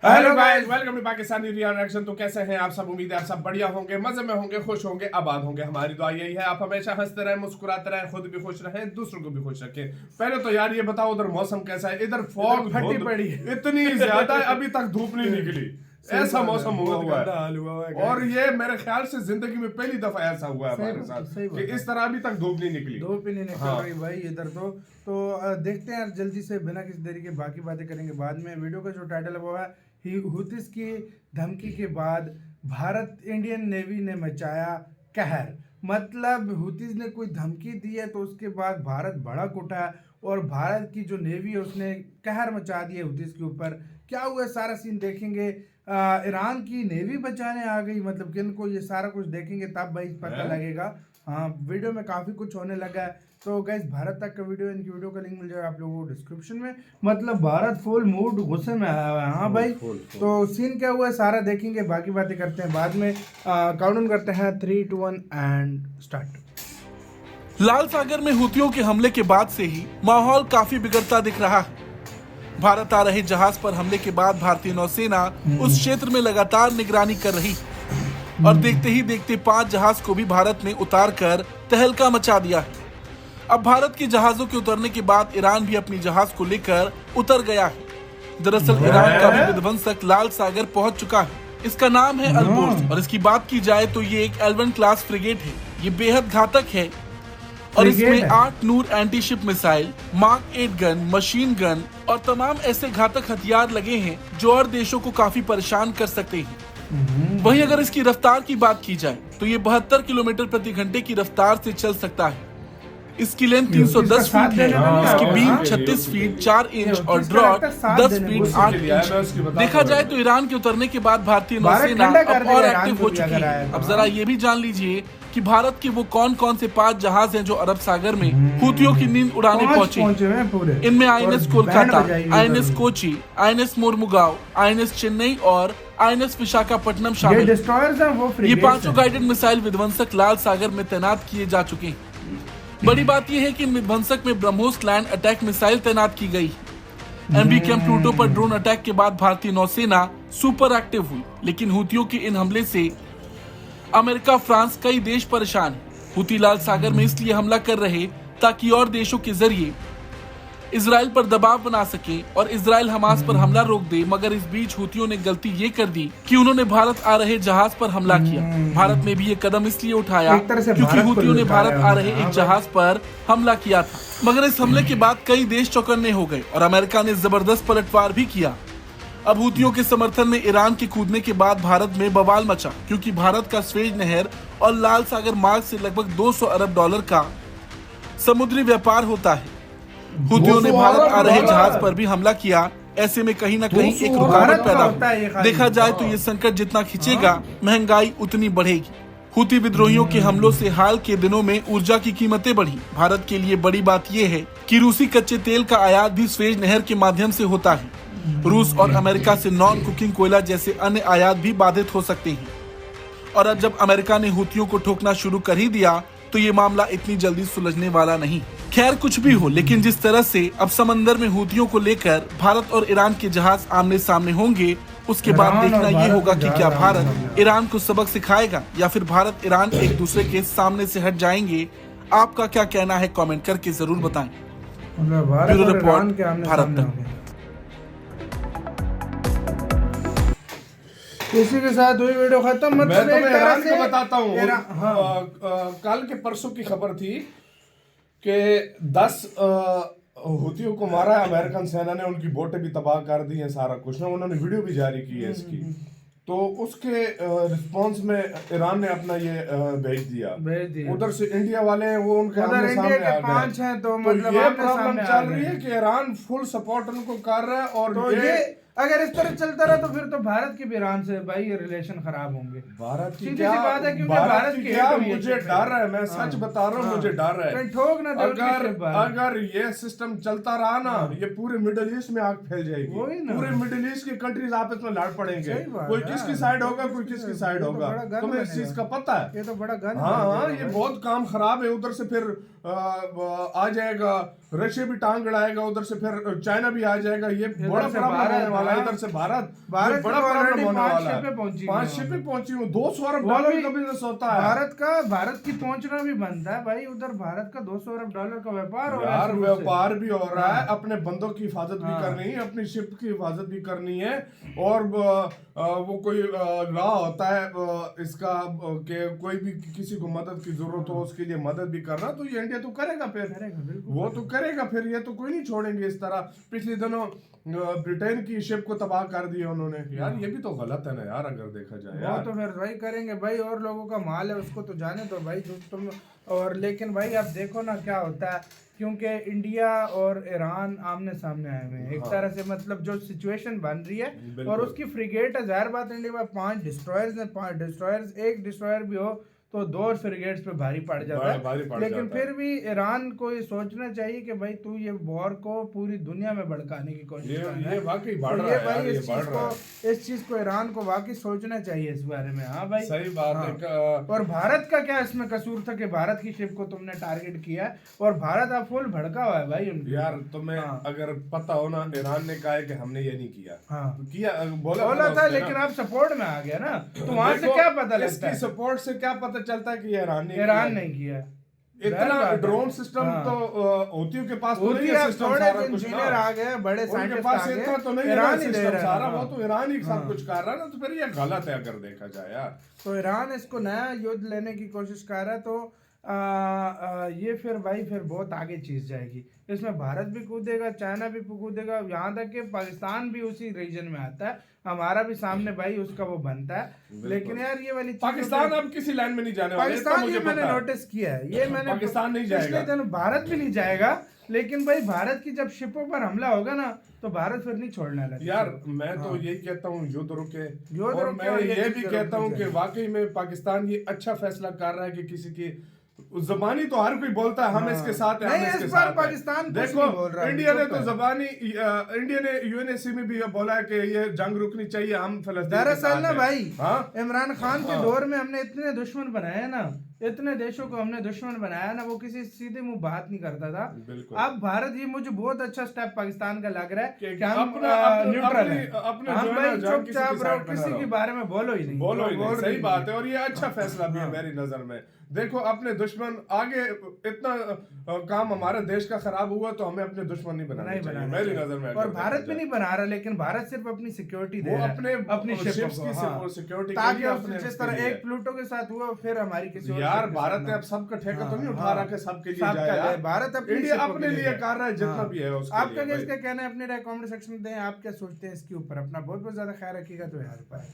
Hello guys, welcome to Pakistani reaction. तो कैसे हैं आप सब? उम्मीद है आप सब बढ़िया होंगे, मजे में होंगे, खुश होंगे, आबाद होंगे। हमारी दुआ यही है आप हमेशा हंसते रहें, मुस्कुराते रहें, खुद भी खुश रहें, दूसरों को भी खुश रखें। पहले तो यार ये बताओ उधर मौसम कैसा है? इधर फॉग फटी पड़ी इतनी ज्यादा है, अभी तक धूप नहीं निकली। ऐसा मौसम हुआ है और ये मेरे ख्याल से जिंदगी में पहली दफा ऐसा हुआ है हमारे साथ कि इस तरह अभी तक धूप नहीं निकली। धूप ही नहीं निकल रही भाई इधर तो देखते हैं यार, जल्दी से बिना किसी देरी के बाकी बातें करेंगे बाद में। वीडियो का जो टाइटल है वो है हुतीस की धमकी के बाद भारत इंडियन नेवी ने मचाया कहर। मतलब हुतीस ने कोई धमकी दी है तो उसके बाद भारत भड़क उठा और भारत की जो नेवी है उसने कहर मचा दिया हुतीस के ऊपर। क्या हुआ सारा सीन देखेंगे। ईरान की नेवी बचाने आ गई, मतलब किन को, ये सारा कुछ देखेंगे तब भाई पता लगेगा। हाँ, वीडियो में काफ़ी कुछ होने लगा है। तो गाइस भारत तक का वीडियो, इनकी वीडियो का लिंक मिल जाएगा आप लोगों को डिस्क्रिप्शन में। मतलब भारत फुल मूड गुस्से में आया हुआ है। हाँ भाई, तो सीन क्या हुआ है सारा देखेंगे, बाकी बातें करते हैं बाद में। काउंटडाउन करते हैं 3, 2, 1 एंड स्टार्ट। लाल सागर में हुतियों के हमले के बाद से ही माहौल काफी बिगड़ता दिख रहा है। भारत आ रहे जहाज पर हमले के बाद भारतीय नौसेना उस क्षेत्र में लगातार निगरानी कर रही और देखते ही देखते 5 जहाज को भी भारत ने उतार कर तहलका मचा दिया है। अब भारत के जहाजों के उतरने के बाद ईरान भी अपनी जहाज को लेकर उतर गया है। दरअसल ईरान का भी विध्वंसक लाल सागर पहुंच चुका है। इसका नाम है अल्बोर्ज और इसकी बात की जाए तो ये एक एल-1 क्लास फ्रिगेट है। ये बेहद घातक है और इसमें 8 नूर anti ship missile, mark 8 gun, machine gun और तमाम ऐसे घातक हथियार लगे हैं जो और देशों को काफी परेशान कर सकते हैं। वहीं अगर इसकी रफ्तार की बात की जाए तो ये 72 किलोमीटर प्रति घंटे की रफ्तार से चल सकता है। इसकी लेंथ 310 फीट है, इसकी बीम 36 फीट 4 इंच और ड्रॉट 10 फीट 8 इंच। देखा जाए तो ईरान के उतरने के बाद भारतीय नौसेना अब और एक्टिव हो चुकी है। अब जरा ये भी जान लीजिए कि भारत के वो कौन कौन से 5 जहाज हैं जो अरब सागर में हुतियों की नींद उड़ाने पहुंचे। इनमें INS Kolkata, INS Kochi, INS Mormugao, INS Chennai और आईएनएस विशाखापट्टनम शामिल। ये 5 गाइडेड मिसाइल विध्वंसक लाल सागर में तैनात किए जा चुके हैं। बड़ी बात यह है कि विध्वंसक में ब्रह्मोस लैंड अटैक मिसाइल तैनात की गई। एमबी कैंप प्लूटो पर ड्रोन अटैक के बाद भारतीय नौसेना सुपर एक्टिव हुई, लेकिन हुतियों के इन हमले से अमेरिका, फ्रांस, कई देश परेशान हैं। हुती लाल सागर में इसलिए हमला कर रहे ताकि और देशों के जरिए इजराइल पर दबाव बना सके और इजराइल हमास पर हमला रोक दे। मगर इस बीच हुतियों ने गलती ये कर दी कि उन्होंने भारत आ रहे जहाज पर हमला किया। भारत ने भी ये कदम इसलिए उठाया क्योंकि हुतियों ने भारत आ रहे एक जहाज पर हमला किया था। मगर इस हमले के बाद कई देश चौकन्ने हो गए और अमेरिका ने जबरदस्त पलटवार भी किया। अब हुतियों के समर्थन में ईरान के कूदने के बाद भारत में बवाल मचा, क्योंकि भारत का स्वेज नहर और लाल सागर मार्ग से लगभग 200 अरब डॉलर का समुद्री व्यापार होता है। हुतियों ने भारत आ रहे जहाज पर भी हमला किया। ऐसे में कहीं न कहीं एक रुकावट पैदा हुई। देखा जाए तो ये संकट जितना खिंचेगा, महंगाई उतनी बढ़ेगी। हुती विद्रोहियों के हमलों से हाल के दिनों में ऊर्जा की कीमतें बढ़ी। भारत के लिए बड़ी बात यह है कि रूसी कच्चे तेल का आयात भी स्वेज नहर के माध्यम से होता है। रूस और अमेरिका से नॉन कुकिंग कोयला जैसे अन्य आयात भी बाधित हो सकते हैं। और अब जब अमेरिका ने हुतियों को ठोकना शुरू कर ही दिया तो ये मामला इतनी जल्दी सुलझने वाला नहीं। खैर कुछ भी हो, लेकिन जिस तरह से अब समंदर में हुतियों को लेकर भारत और ईरान के जहाज आमने सामने होंगे, उसके बाद देखना ये होगा कि क्या भारत ईरान को सबक सिखाएगा या फिर भारत ईरान एक दूसरे के सामने से हट जाएंगे। आपका क्या कहना है कमेंट करके जरूर बताएं। ब्यूरो रिपोर्ट, भारत तक। इसी के साथ हुई वीडियो खत्म। मैं मतलब तुम्हें एक तरह ईरान से को बताता हूँ। हाँ। कल के परसों की खबर थी कि 10 हुतियों को मारा है अमेरिकन सेना ने, उनकी बोटें भी तबाह कर दी हैं, सारा कुछ ना, उन्होंने वीडियो भी जारी की है इसकी। तो उसके रिस्पांस में ईरान ने अपना ये भेज दिया। उधर से इंडिया वाले हैं, वो उनके आमने सामने आ गए। 5 हैं तो मतलब ये प्रॉब्लम चल रही है कि ईरान फुल सपोर्ट उनको कर रहा है। और तो ये अगर इस तरह चलता रहा तो फिर तो भारत की भी ईरान से भाई रिलेशन खराब होंगे। भारत की क्या बात है, क्योंकि भारत की क्या मुझे डर है, मैं सच बता रहा हूँ, मुझे डर है ठोक ना अगर ये सिस्टम चलता रहा ना, ये पूरे मिडिल ईस्ट में आग फैल जाएगी। पूरे मिडिल ईस्ट की कंट्रीज आपस में लड़ पड़ेंगे, कोई किसकी साइड होगा, कोई किसकी साइड होगा। तुम्हें इस चीज का पता है? ये तो बड़ा गन। हाँ, ये बहुत काम खराब है। उधर से फिर आ जाएगा रशिया भी टांग अड़ाएगा, उधर से फिर चाइना भी आ जाएगा, ये बड़ा से प्रॉब्लम भारत, होने वाला है। हाँ। इधर से भारत भारत ये बड़ा की तो प्रॉब्लम already होने 5 वाला शिपें पहुंची है। हुई 5 हैं। शिपें पहुंची हुई, 200 अरब वो डॉलर भी का बिजनेस होता है। भारत की पहुंचना भी बनता है भाई, उधर भारत का 200 अरब डॉलर का व्यापार हो रहा है यार शुरू से। व्यापार भी हो रहा है, हाँ। अपने बंदों की हिफाजत भी हाँ। करनी है, अपनी शिप की हिफाजत भी करनी है। और वो कोई लॉ होता है इसका कि कोई भी किसी को मदद की जरूरत हो उसके लिए मदद भी करना, तो ये इंडिया तो करेगा फिर, करेगा, बिल्कुल वो तो करेगा फिर, ये तो कोई नहीं छोड़ेंगे इस तरह। पिछले दिनों ब्रिटेन की शिप को तबाह कर दिया उन्होंने। यार ये भी तो गलत है ना यार, अगर देखा जाए वो यार। तो फिर भाई करेंगे भाई, और लोगों का माल है उसको तो जाने दो भाई, जो तुम। और लेकिन भाई आप देखो ना क्या होता है, क्योंकि इंडिया और ईरान आमने सामने आए हुए हैं एक तरह से, मतलब जो सिचुएशन बन रही है। बिल्कुल। और उसकी फ्रिगेट है, जाहिर बात इंडिया में 5 डिस्ट्रॉयर्स हैं, 5 डिस्ट्रॉयर्स, एक डिस्ट्रॉयर भी हो तो 2 फ्रिगेट्स पे भारी पड़ जाता भारी है। पड़ लेकिन जाता है। फिर भी ईरान को ये सोचना चाहिए कि भाई तू ये वॉर को पूरी दुनिया में भड़काने की कोशिश कर रहा है। ये वाकई बढ़ तो रहा ये है भाई यार, ये बढ़ रहा है। इस चीज को ईरान को वाकई सोचना चाहिए इस बारे में। हाँ भाई सही बात हाँ। है। और भारत का क्या इसमें कसूर था कि भारत की शिप को तुमने टारगेट किया है, और भारत अब फुल भड़का हुआ है भाई उनके यार तुम्हें हाँ। अगर पता हो ना, ईरान ने कहा है कि हमने ये नहीं किया। हाँ। किया बोला बोला था, उसने लेकिन ना। आप सपोर्ट में आ गया ना, तो वहां से देखो, क्या पता लगता इसकी है? सपोर्ट से क्या पता चलता है कि ये ईरान ने ईरान किया। नहीं किया। इतना ड्रोन सिस्टम तो हुतियों के पास तो नहीं है सिस्टम थोड़े सारा कुछ ना। इंजीनियर आ गए, बड़े उनके साइंटिस्ट पास आ गए, इतना तो नहीं ईरान है ही दे सिस्टम रहा है। सारा, हाँ। वो तो ईरान ही सब हाँ। कुछ कर रहा है ना, तो फिर ये गलत है अगर देखा जाए यार। तो ईरान इसको नया युद्ध लेने की कोशिश कर रहा है, तो ये फिर भाई फिर बहुत आगे चीज जाएगी। इसमें भारत भी कूदेगा, चाइना भी कूदेगा, यहाँ तक कि पाकिस्तान भी उसी रीजन में आता है, हमारा भी सामने भाई उसका वो बनता है। लेकिन यार ये वाली पाकिस्तान अब किसी लाइन में नहीं जाने वाला, पाकिस्तान, ये मैंने नोटिस किया है, ये मैंने पाकिस्तान नहीं जाएगा। पिछले दिन भारत भी नहीं जाएगा, लेकिन भाई भारत की जब शिपों पर हमला होगा ना, तो भारत फिर नहीं छोड़ने लगा। यार मैं तो यही कहता हूँ युद्ध रुके, युद्ध और रुके, मैं और ये भी चीज़ें कहता हूँ रुकनी कि वाकई में पाकिस्तान ये अच्छा फैसला कर रहा है कि किसी की जबानी तो हर कोई बोलता है हम हाँ। इसके साथ हैं, नहीं, हम इसके इस बार साथ हैं। पाकिस्तान कुछ देखो नहीं बोल रहा है, इंडिया ने चुप तो है। जबानी इंडिया ने यूएनएससी में भी बोला है कि ये जंग रुकनी चाहिए, हम फिलिस्तीन के दरअसल साथ ना हैं। भाई हाँ? इमरान खान के हाँ। दौर में हमने इतने दुश्मन बनाए ना, इतने देशों को हमने दुश्मन बनाया ना, वो किसी सीधे मुंह बात नहीं करता था। बिल्कुल। अब भारत, ये मुझे बहुत अच्छा स्टेप पाकिस्तान का लग रहा है कि कि हम न्यूट्रल हैं, अपने हम जो है भाई ना, जहाँ किसी चुपचाप की रहो, साइड पे ना किसी रहो। के बारे में बोलो ही नहीं, बोलो ही जो नहीं, बोल सही रही बात है। है। और ये अच्छा फैसला भी है मेरी नजर में। देखो अपने दुश्मन आगे इतना काम हमारे देश का खराब हुआ, तो हमें अपने दुश्मन नहीं बनाने नहीं चाहिए बनाना मेरी चाहिए। नजर में। और भारत भी नहीं बना रहा, लेकिन भारत सिर्फ अपनी सिक्योरिटी दे वो रहा है, अपने शिपों ships को, की हाँ। सिक्योरिटी के ताकि लिए, अब अपने जिस उसके तरह लिए। एक प्लूटो के साथ हुआ, फिर हमारी किसी और यार ship के भारत साथ ने ना। अब सबका ठेका तो नहीं हाँ, उठा रहा हाँ। कि सबके लिए सबका जाए ले, यार। भारत अपनी इंडिया शिपों अपने के लिए लिए कर रहा है जितना हाँ। भी है उसके आपका लिए क्या भाई। कहना है, अपने कमेंट सेक्शन में दें, आप क्या सोचते हैं इसके ऊपर। अपना बहुत बहुत ज्यादा ख्याल रखिएगा। तो यार बाय।